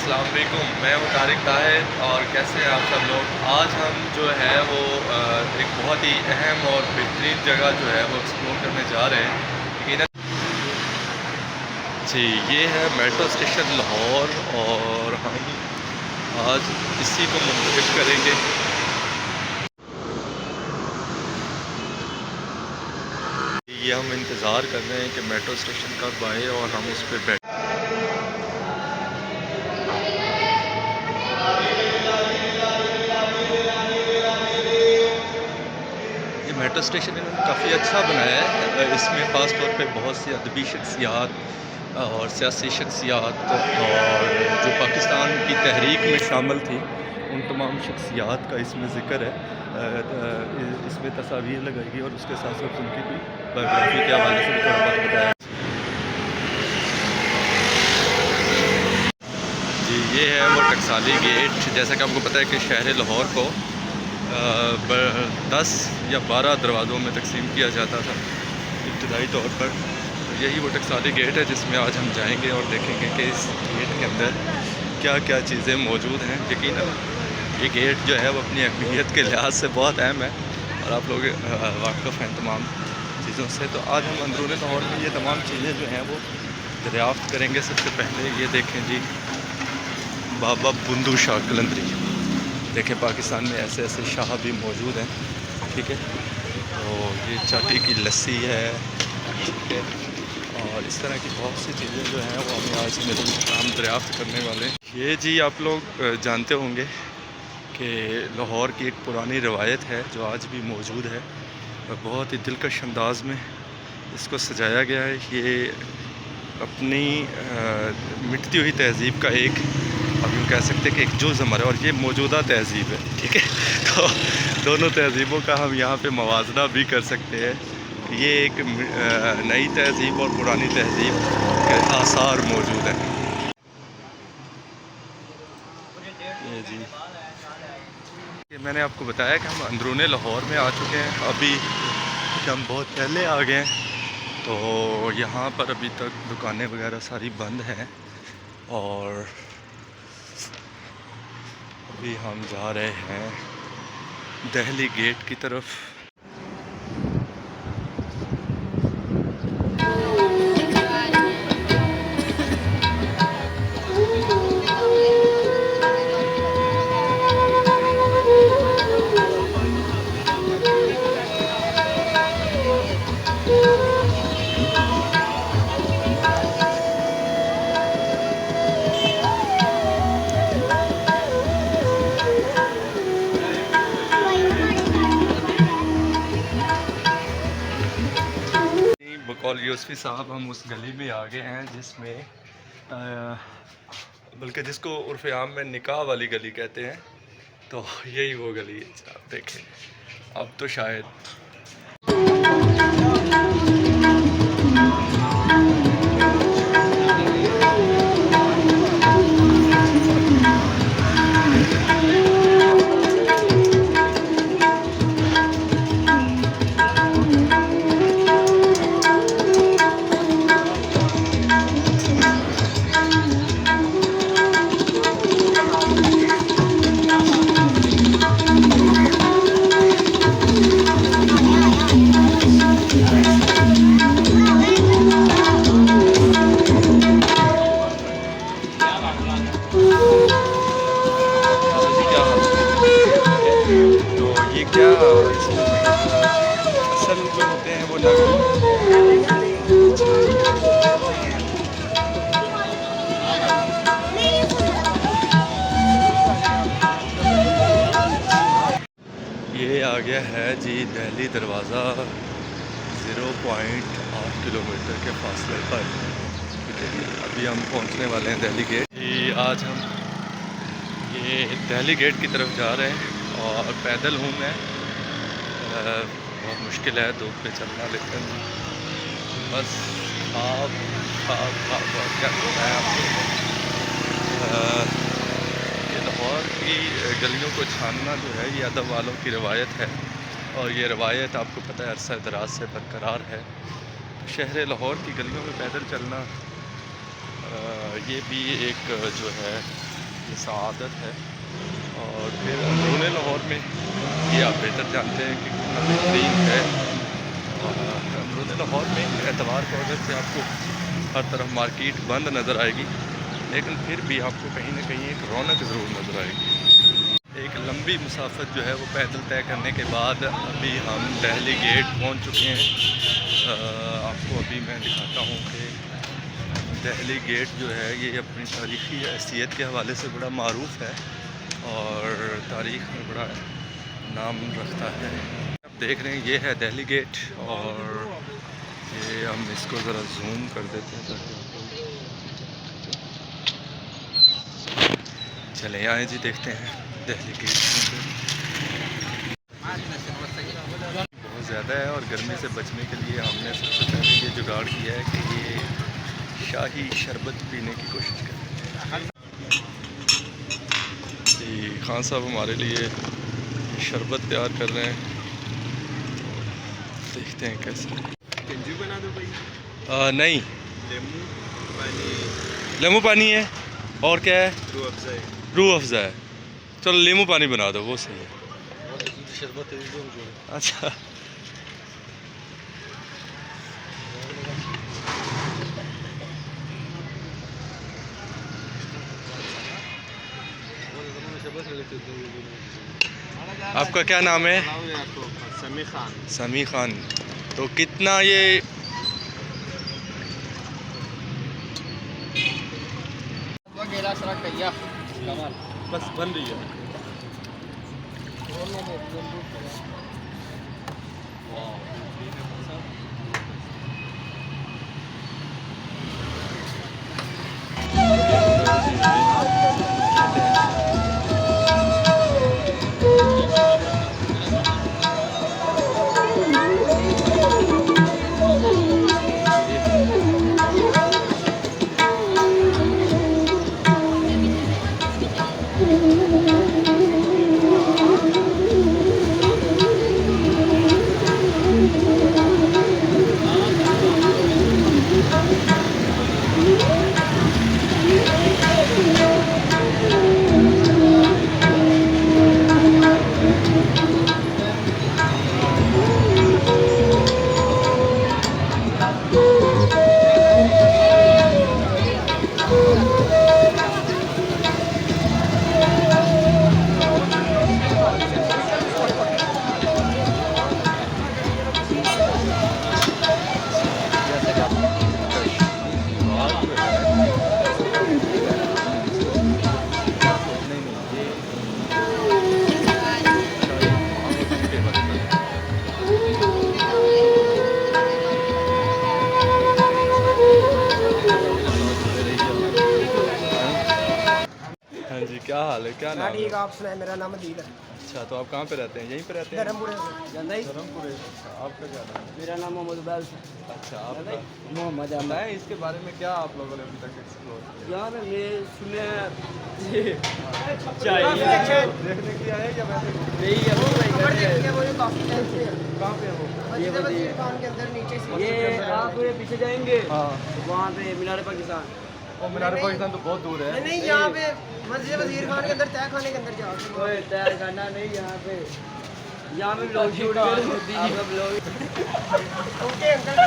अस्सलाम वालेकुम। मैं हूँ तारिक ताहिर और कैसे हैं आप सब लोग। आज हम जो है वो एक बहुत ही अहम और बेहतरीन जगह जो है वो एक्सप्लोर करने जा रहे हैं। यकीनन जी, ये है मेट्रो स्टेशन लाहौर और हम आज इसी को मुंतखब करेंगे। ये हम इंतज़ार कर रहे हैं कि मेट्रो स्टेशन कब आए और हम उस पर बैठ। ये मेट्रो स्टेशन इन्होंने काफ़ी अच्छा बनाया है। इसमें ख़ास तौर पे बहुत सी अदबी शख्सियात और सियासी शख्सियात और जो पाकिस्तान की तहरीक में शामिल थी उन तमाम शख्सियात का इसमें ज़िक्र है। इसमें तस्वीर लगाई गई और उसके साथ साथ उनकी भी बायोग्राफी के हवाले से भी थोड़ा बहुत बताया। जी, ये है वो टकसाली गेट। जैसा कि आपको पता है कि शहर लाहौर को 10 या 12 दरवाज़ों में तकसीम किया जाता था इब्तदाई तौर पर। तो यही वो टकसाली गेट है जिसमें आज हम जाएंगे और देखेंगे कि इस गेट के अंदर क्या क्या चीज़ें मौजूद हैं। यकीनन ये गेट जो है वो अपनी अहमियत के लिहाज से बहुत अहम है और आप लोग वाकिफ़ हैं तमाम चीज़ों से। तो आज हम अंदरूनी लाहौर में ये तमाम चीज़ें जो हैं वो दरियाफ़्त करेंगे। सबसे पहले ये देखें जी, बाबा बुंदू शाह कलंदरी। देखें पाकिस्तान में ऐसे ऐसे शाह भी मौजूद हैं, ठीक है। तो ये चाटी की लस्सी है, ठीक है। और इस तरह की बहुत सी चीज़ें जो हैं वो हमें आज हम दरियाफ़्त करने वाले हैं। ये जी आप लोग जानते होंगे कि लाहौर की एक पुरानी रवायत है जो आज भी मौजूद है और बहुत ही दिलकश अंदाज में इसको सजाया गया है। ये अपनी मिटती हुई तहज़ीब का एक, आप यूँ कह सकते हैं कि एक जुज़ हमारा, और ये मौजूदा तहज़ीब है, ठीक है। तो दोनों तहज़ीबों का हम यहाँ पे मवाजना भी कर सकते हैं। ये एक नई तहज़ीब और पुरानी तहज़ीब के आसार मौजूद हैं। ये जी, ये मैंने आपको बताया कि हम अंदरूनी लाहौर में आ चुके हैं। अभी हम बहुत पहले आ गए हैं। तो यहाँ पर अभी तक दुकानें वगैरह सारी बंद हैं और अभी हम जा रहे हैं दिल्ली गेट की तरफ। बकौल यूसुफी साहब हम उस गली में आ गए हैं जिसमें बल्कि जिसको उर्फ़ आम में निकाह वाली गली कहते हैं। तो यही वो गली है। आप देखें अब तो शायद क्या इसमें असल जो होते हैं वो ये आ गया है जी दिल्ली दरवाज़ा 0.8 किलोमीटर के फासले पर। अभी हम पहुंचने वाले हैं दिल्ली गेट। ये आज हम ये दिल्ली गेट की तरफ जा रहे हैं और पैदल हूँ मैं। बहुत मुश्किल है धूप पे चलना, लेकिन बस आप क्या करना है आपको। ये लाहौर की गलियों को छानना जो है ये अदब वालों की रवायत है और ये रवायत आपको पता है अरसा दराज से बरकरार है। शहर लाहौर की गलियों में पैदल चलना ये भी एक जो है ये सआदत है। और फिर अंदरूनी लाहौर में ये आप बेहतर जानते हैं कि कितना बेहतरीन है। और अंदरूनी लाहौर में एतवार को वजह से आपको हर तरफ मार्केट बंद नज़र आएगी, लेकिन फिर भी आपको कहीं ना कहीं एक रौनक ज़रूर नज़र आएगी। एक लंबी मुसाफत जो है वो पैदल तय करने के बाद अभी हम दिल्ली गेट पहुंच चुके हैं। आपको अभी मैं दिखाता हूं कि दिल्ली गेट जो है ये अपनी तारीख़ी हैसियत के हवाले से बड़ा मारूफ़ है और तारीख़ में बड़ा नाम रखता है। आप देख रहे हैं ये है दिल्ली गेट, और ये हम इसको ज़रा जूम कर देते हैं ताकि चले आए जी, देखते हैं दिल्ली गेट। बहुत ज़्यादा है और गर्मी से बचने के लिए हमने सबसे पहले ये जुगाड़ किया है कि ये शाही शरबत पीने की कोशिश करें। जी खान साहब हमारे लिए शरबत तैयार कर रहे हैं, देखते हैं कैसे। कंजू बना दो भाई। नहीं, लेमू पानी। लेमू पानी है और क्या है? रूह अफ़ज़ा है। रूह अफ़ज़ा है, चलो लेमू पानी बना दो, वो सही है। शरबत अच्छा आपका क्या नाम है? समी खान। समी खान। तो कितना ये बस बन रही है? हाँ जी, क्या हाल है? क्या नाम है? ठीक, आप सुनाए? मेरा नाम अदील है। अच्छा, तो आप कहाँ पे रहते हैं? यहीं पे रहते हैं? धर्मपुरे से। धर्मपुरे। अच्छा, आपका क्या नाम है? मेरा नाम मोहम्मद बैल है। अच्छा, आपका मोहम्मद बताएं इसके बारे में, क्या आप लोगों ने अभी तक एक्सप्लोर किया? यार ये सुने देखने के लिए आए या वैसे नहीं कहाँ पे है वो? वज़ीर खान के अंदर नीचे से ये आप पीछे जाएंगे हाँ, वहाँ पे मीनार पाकिस्तान। और मीनार पाकिस्तान तो बहुत दूर है। नहीं यहाँ पे मस्जिद वज़ीर खान के अंदर तय खाने के अंदर जाओ। तय खाना नहीं यहाँ पे ब्लॉग शूट होती है ब्लॉग ओके अंकल।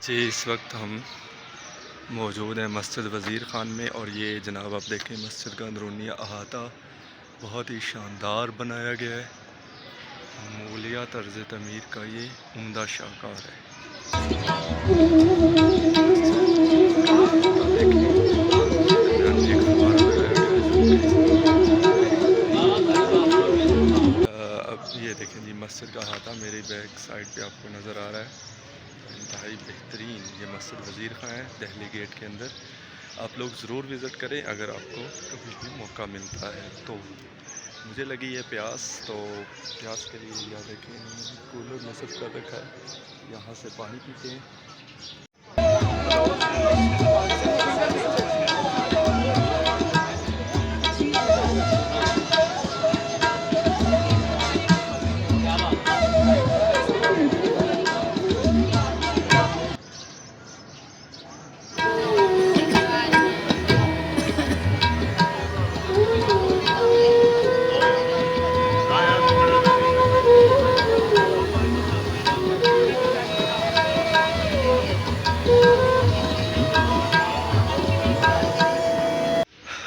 जी इस वक्त हम मौजूद हैं मस्जिद वज़ीर ख़ान में, और ये जनाब आप देखें मस्जिद का अंदरूनी अहाता बहुत ही शानदार बनाया गया है। मूलिया तर्ज़ तमीर का ये उम्दा शाहकार है। है दिल्ली गेट के अंदर। आप लोग ज़रूर विज़िट करें अगर आपको कभी भी मौका मिलता है तो। मुझे लगी है प्यास, तो प्यास के लिए यहाँ देखें इन्होंने कूलर नस्ब कर रखा है, यहाँ से पानी पीते हैं।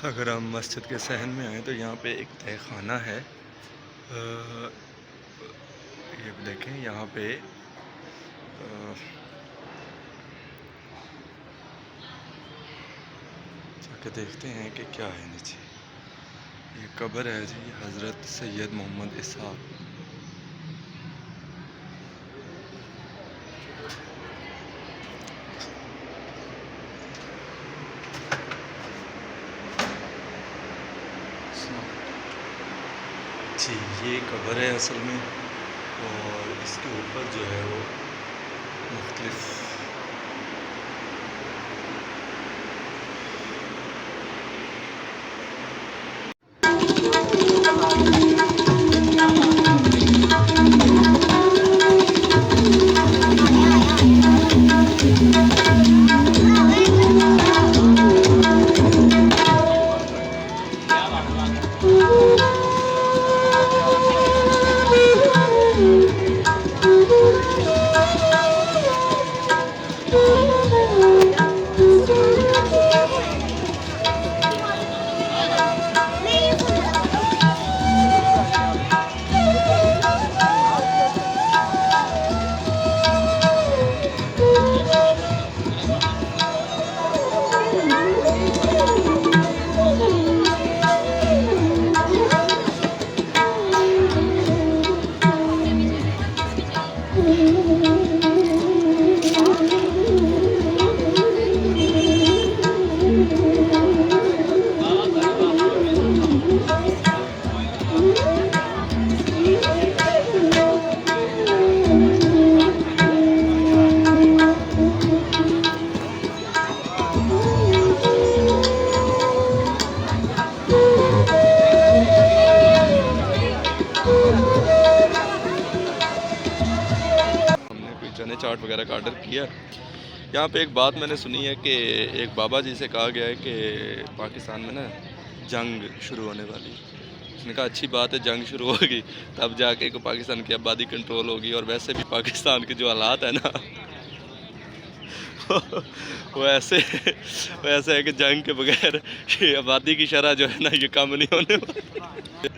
अगर हम मस्जिद के सहन में आए तो यहाँ पे एक तय खाना है। ये देखें यहाँ पे जाके देखते हैं कि क्या है नीचे। ये कब्र है जी हज़रत सैयद मोहम्मद इसहाक़। जी ये कब्र है असल में, और इसके ऊपर जो है वो मुख्तलिफ चने चाट वगैरह का ऑर्डर किया। यहाँ पे एक बात मैंने सुनी है कि एक बाबा जी से कहा गया है कि पाकिस्तान में ना जंग शुरू होने वाली है। उसने कहा अच्छी बात है, जंग शुरू होगी तब जाके को पाकिस्तान की आबादी कंट्रोल होगी। और वैसे भी पाकिस्तान के जो हालात है ना वो ऐसे है कि जंग के बगैर ये आबादी की शरह जो है ना ये कम नहीं होने वाली।